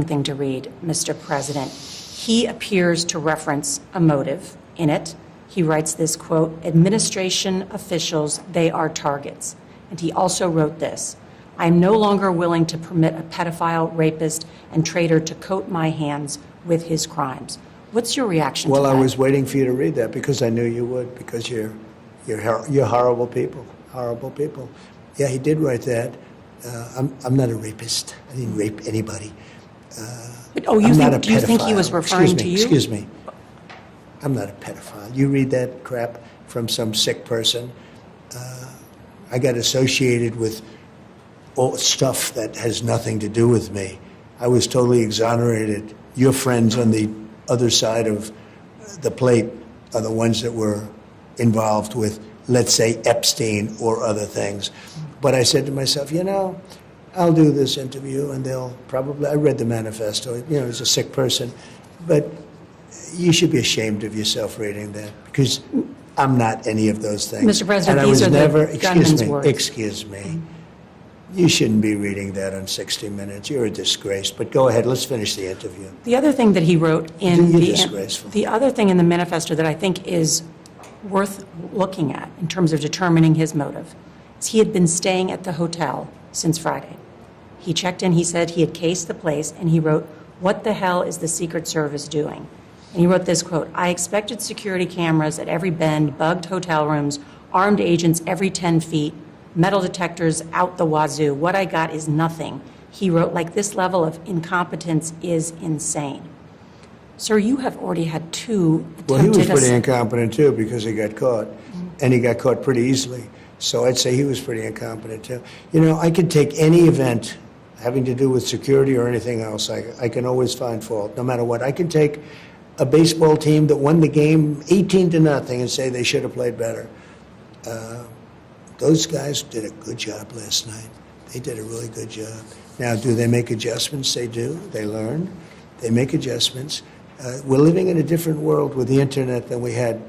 thing to read, Mr. President. He appears to reference a motive in it. He writes this, quote, "Administration officials, they are targets." And he also wrote this, "I am no longer willing to permit a pedophile, rapist, and traitor to coat my hands with his crimes." What's your reaction to that? Well, I was waiting for you to read that because I knew you would, because you're horrible people, horrible people. Yeah, he did write that. I'm not a rapist. I didn't rape anybody. Do you think he was referring to you? Excuse me. I'm not a pedophile. You read that crap from some sick person. I got associated with all stuff that has nothing to do with me. I was totally exonerated. Your friends on the other side of the plate are the ones that were involved with, let's say, Epstein or other things. But I said to myself, I'll do this interview and they'll probably, I read the manifesto, he's a sick person, but you should be ashamed of yourself reading that because I'm not any of those things. Mr. President, and these are never, the gunman's words. Excuse me. You shouldn't be reading that on 60 Minutes. You're a disgrace. But go ahead, let's finish the interview. The other thing that he wrote in the other thing in the manifesto that I think is worth looking at in terms of determining his motive is he had been staying at the hotel since Friday. He checked in, he said he had cased the place, and he wrote, "What the hell is the Secret Service doing?" And he wrote this quote, "I expected security cameras at every bend, bugged hotel rooms, armed agents every 10 feet, metal detectors out the wazoo. What I got is nothing." He wrote, like, this level of incompetence is insane. Sir, you have already had two attempted... Well, he was pretty incompetent, too, because he got caught. And he got caught pretty easily. So I'd say he was pretty incompetent, too. I could take any event having to do with security or anything else. I can always find fault, no matter what. I can take a baseball team that won the game 18-0 and say they should have played better. Those guys did a good job last night. They did a really good job. Now, do they make adjustments? They do. They learn. They make adjustments. We're living in a different world with the internet than we had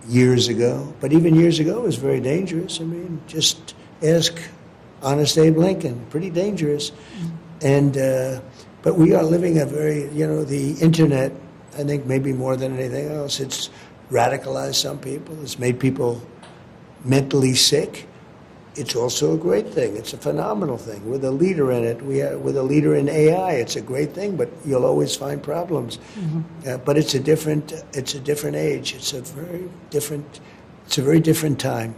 years ago. But even years ago, it was very dangerous. I mean, just ask Honest Abe Lincoln. Pretty dangerous. And but we are living a very, the internet, I think maybe more than anything else, it's radicalized some people. It's made people mentally sick. It's also a great thing. It's a phenomenal thing. We're the leader in it. We're the leader in AI. It's a great thing, but you'll always find problems. But it's a different age. It's a very different time.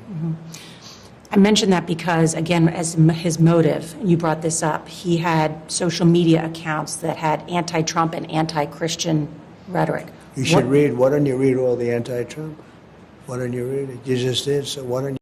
I mention that because, again, as his motive, and you brought this up, he had social media accounts that had anti-Trump and anti-Christian rhetoric. You should read. Why don't you read all the anti-Trump? Why don't you read it? You just did, so why don't you?